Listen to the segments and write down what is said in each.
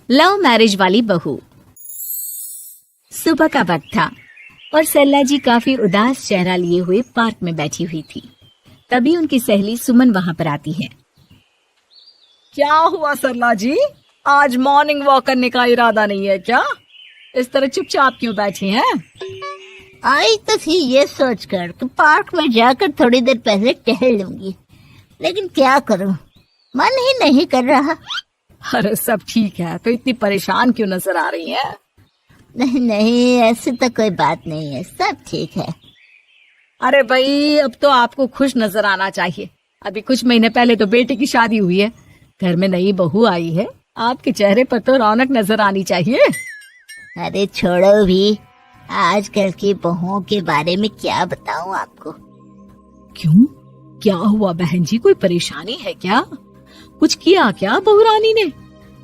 Love marriage वाली बहू। सुबह का वक्त था और सरला जी काफी उदास चेहरा लिए हुए पार्क में बैठी हुई थी। तभी उनकी सहेली सुमन वहां पर आती है। क्या हुआ सरला जी, आज मॉर्निंग वॉक करने का इरादा नहीं है क्या? इस तरह चुपचाप क्यों बैठी हैं? आई तो थी ये सोचकर कि पार्क में जाकर थोड़ी देर पहले टहल लूंगी, लेकिन क्या करूं, मन ही नहीं कर रहा। अरे सब ठीक है, तो इतनी परेशान क्यों नजर आ रही है? नहीं नहीं, ऐसी तो कोई बात नहीं है, सब ठीक है। अरे भाई, अब तो आपको खुश नजर आना चाहिए। अभी कुछ महीने पहले तो बेटे की शादी हुई है, घर में नई बहू आई है, आपके चेहरे पर तो रौनक नजर आनी चाहिए। अरे छोड़ो भी, आजकल की बहुओं के बारे में क्या बताऊं आपको। क्यों, क्या हुआ बहन जी, कोई परेशानी है क्या? कुछ किया क्या बहू रानी ने?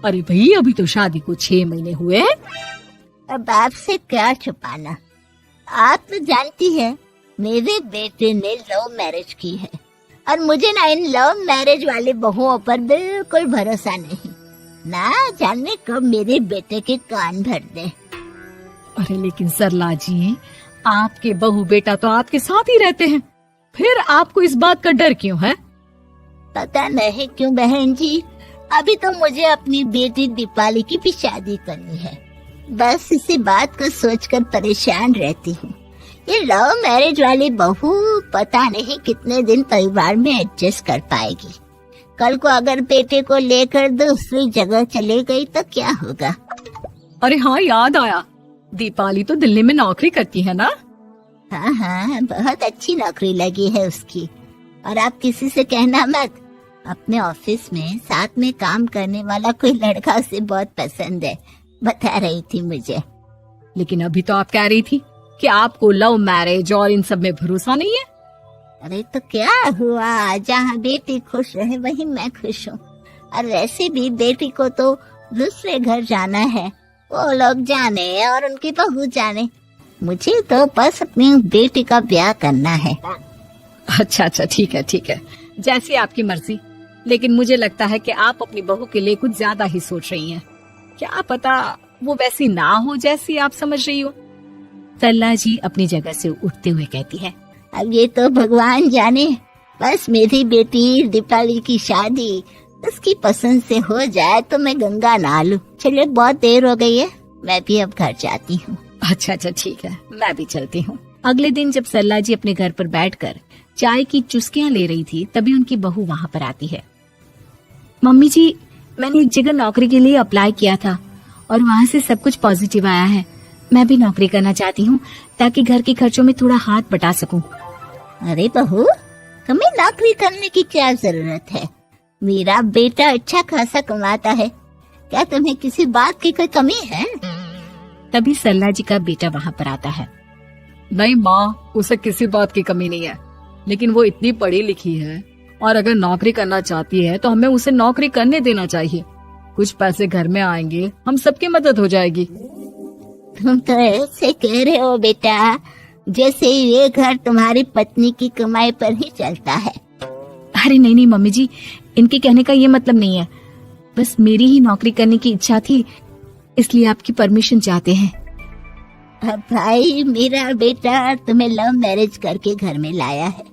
अरे भाई, अभी तो शादी को 6 महीने हुए हैं। अब आपसे क्या छुपाना, आप तो जानती है मेरे बेटे ने लव मैरिज की है और मुझे ना इन लव मैरिज वाली बहुओं पर बिल्कुल भरोसा नहीं। ना जाने कब मेरे बेटे के कान भर दे। अरे लेकिन सरला जी, आपके बहू बेटा तो आपके साथ ही रहते हैं, फिर आपको इस बात का डर क्यों है? पता नहीं क्यों बहन जी, अभी तो मुझे अपनी बेटी दीपाली की भी शादी करनी है। बस इसी बात को सोचकर परेशान रहती हूँ। ये लव मैरिज वाली बहू पता नहीं कितने दिन परिवार में एडजस्ट कर पाएगी। कल को अगर बेटे को लेकर दूसरी जगह चले गई तो क्या होगा? अरे हाँ, याद आया, दीपाली तो दिल्ली में नौकरी करती है ना? हाँ हाँ, बहुत अच्छी नौकरी लगी है उसकी। और आप किसी से कहना मत, अपने ऑफिस में साथ में काम करने वाला कोई लड़का उसे बहुत पसंद है, बता रही थी मुझे। लेकिन अभी तो आप कह रही थी कि आपको लव मैरिज और इन सब में भरोसा नहीं है। अरे तो क्या हुआ, जहाँ बेटी खुश रहे वहीं मैं खुश हूँ। और वैसे भी बेटी को तो दूसरे घर जाना है, वो लोग जाने और उनकी बहू जाने, मुझे तो बस अपनी बेटी का ब्याह करना है। अच्छा अच्छा, ठीक है ठीक है, जैसी आपकी मर्जी। लेकिन मुझे लगता है कि आप अपनी बहू के लिए कुछ ज्यादा ही सोच रही हैं। क्या पता वो वैसी ना हो जैसी आप समझ रही हो। सरला जी अपनी जगह से उठते हुए कहती है, अब ये तो भगवान जाने, बस मेरी बेटी दीपाली की शादी उसकी पसंद से हो जाए तो मैं गंगा नहा लूं। चलिए बहुत देर हो गई है, मैं भी अब घर जाती हूँ। अच्छा अच्छा ठीक है, मैं भी चलती हूँ। अगले दिन जब सरला जी अपने घर पर बैठकर चाय की चुस्कियां ले रही थी, तभी उनकी बहू वहाँ पर आती है। मम्मी जी, मैंने एक जगह नौकरी के लिए अप्लाई किया था और वहाँ से सब कुछ पॉजिटिव आया है। मैं भी नौकरी करना चाहती हूँ ताकि घर के खर्चों में थोड़ा हाथ बटा सकूं। अरे बहू, तुम्हें नौकरी करने की क्या जरूरत है? मेरा बेटा अच्छा खासा कमाता है, क्या तुम्हें किसी बात की कोई कमी है? तभी सरला जी का बेटा वहाँ पर आता है। नहीं माँ, उसे किसी बात की कमी नहीं है, लेकिन वो इतनी पढ़ी लिखी है और अगर नौकरी करना चाहती है तो हमें उसे नौकरी करने देना चाहिए। कुछ पैसे घर में आएंगे, हम सबकी मदद हो जाएगी। तुम तो ऐसे कह रहे हो बेटा जैसे ये घर तुम्हारी पत्नी की कमाई पर ही चलता है। अरे नहीं नहीं मम्मी जी, इनके कहने का ये मतलब नहीं है, बस मेरी ही नौकरी करने की इच्छा थी, इसलिए आपकी परमिशन चाहते हैं। अब भाई, मेरा बेटा तुम्हें लव मैरिज करके घर में लाया है,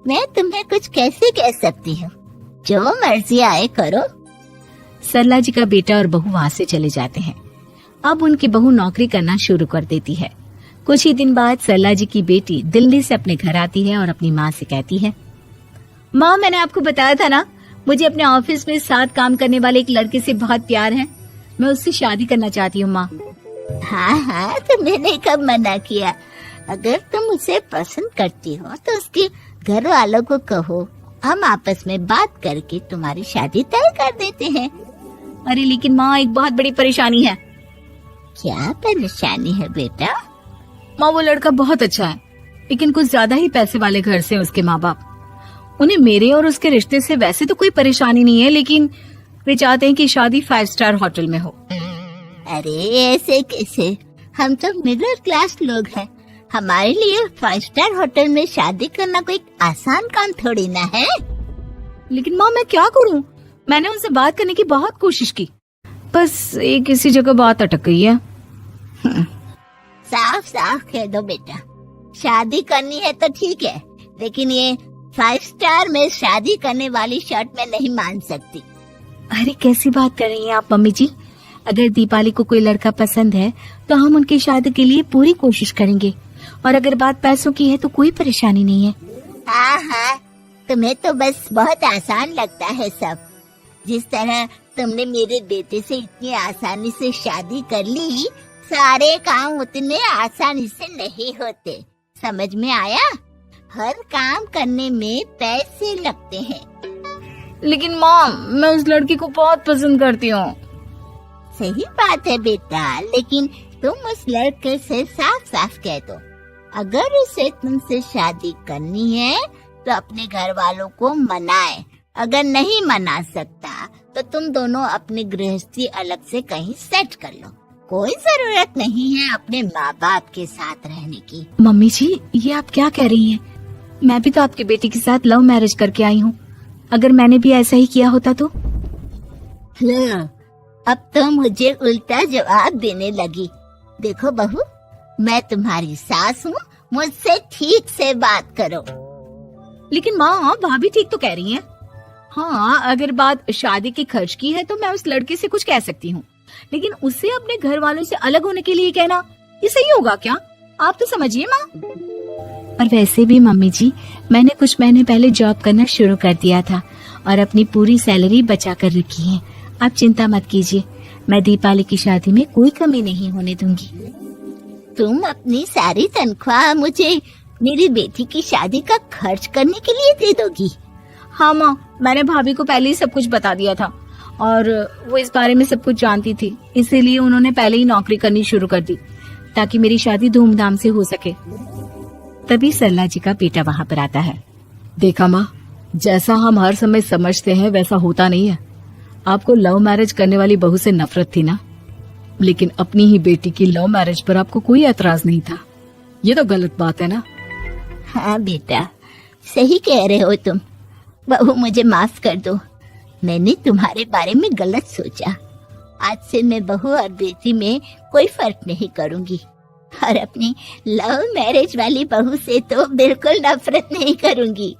मैं तुम्हें कुछ कैसे कह सकती हूँ? जो मर्जी आए करो। सरला जी का बेटा और बहू वहाँ से चले जाते हैं। अब उनकी बहू नौकरी करना शुरू कर देती है। कुछ ही दिन बाद सरला जी की बेटी दिल्ली से अपने घर आती है और अपनी माँ से कहती है, माँ, मैंने आपको बताया था ना, मुझे अपने ऑफिस में साथ काम करने वाले एक लड़के से बहुत प्यार है, मैं उससे शादी करना चाहती हूँ। माँ, हाँ हाँ, तो मैंने कब मना किया? अगर तुम उसे पसंद करती हो तो उसके घर वालों को कहो, हम आपस में बात करके तुम्हारी शादी तय कर देते हैं। अरे लेकिन माँ, एक बहुत बड़ी परेशानी है। क्या परेशानी है बेटा? माँ, वो लड़का बहुत अच्छा है, लेकिन कुछ ज्यादा ही पैसे वाले घर से उसके माँ बाप। उन्हें मेरे और उसके रिश्ते से वैसे तो कोई परेशानी नहीं है, लेकिन वे चाहते हैं कि शादी 5 स्टार होटल में हो। अरे ऐसे कैसे, हम तो मिडिल क्लास लोग हैं, हमारे लिए 5 स्टार होटल में शादी करना कोई आसान काम थोड़ी ना है। लेकिन माँ, मैं क्या करूँ? मैंने उनसे बात करने की बहुत कोशिश की, बस एक इसी जगह बात अटक गई है। साफ साफ कह दो बेटा, शादी करनी है तो ठीक है, लेकिन ये 5 स्टार में शादी करने वाली शर्त मैं नहीं मान सकती। अरे कैसी बात कर रही हैं आप मम्मी जी? अगर दीपाली को कोई लड़का पसंद है तो हम उनकी शादी के लिए पूरी कोशिश करेंगे, और अगर बात पैसों की है तो कोई परेशानी नहीं है। हाँ हाँ, तुम्हें तो बस बहुत आसान लगता है सब। जिस तरह तुमने मेरे बेटे से इतनी आसानी से शादी कर ली, सारे काम उतने आसानी से नहीं होते। समझ में आया? हर काम करने में पैसे लगते हैं। लेकिन माँ, मैं उस लड़की को बहुत पसंद करती हूँ। सही बात है बेटा, लेकिन तुम उस लड़के से साफ साफ कह दो, अगर उसे तुमसे शादी करनी है तो अपने घर वालों को मनाए। अगर नहीं मना सकता तो तुम दोनों अपनी गृहस्थी अलग से कहीं सेट कर लो। कोई जरूरत नहीं है अपने माँ बाप के साथ रहने की। मम्मी जी, ये आप क्या कह रही हैं? मैं भी तो आपकी बेटी के साथ लव मैरिज करके आई हूँ। अगर मैंने भी ऐसा ही किया होता तो? लो, अब तो मुझे उल्टा जवाब देने लगी। देखो बहू, मैं तुम्हारी सास हूँ, मुझसे ठीक से बात करो। लेकिन माँ, भाभी ठीक तो कह रही हैं। हाँ, अगर बात शादी के खर्च की है तो मैं उस लड़के से कुछ कह सकती हूँ, लेकिन उससे अपने घर वालों से अलग होने के लिए कहना, ये सही होगा क्या? आप तो समझिए माँ। और वैसे भी मम्मी जी, मैंने कुछ महीने पहले जॉब करना शुरू कर दिया था और अपनी पूरी सैलरी बचा कर रखी है। आप चिंता मत कीजिए, मैं दीपाली की शादी में कोई कमी नहीं होने दूंगी। तुम अपनी सारी तनख्वाह मुझे मेरी बेटी की शादी का खर्च करने के लिए दे दोगी? हाँ माँ, मैंने भाभी को पहले ही सब कुछ बता दिया था और वो इस बारे में सब कुछ जानती थी, इसीलिए उन्होंने पहले ही नौकरी करनी शुरू कर दी ताकि मेरी शादी धूमधाम से हो सके। तभी सरला जी का बेटा वहाँ पर आता है। देखा माँ, जैसा हम हर समय समझते हैं वैसा होता नहीं है। आपको लव मैरिज करने वाली बहू से नफरत थी ना, लेकिन अपनी ही बेटी की लव मैरिज पर आपको कोई एतराज नहीं था। ये तो गलत बात है ना। हाँ बेटा, सही कह रहे हो तुम। बहू, मुझे माफ कर दो, मैंने तुम्हारे बारे में गलत सोचा। आज से मैं बहू और बेटी में कोई फर्क नहीं करूंगी, और अपनी लव मैरिज वाली बहू से तो बिल्कुल नफरत नहीं करूंगी।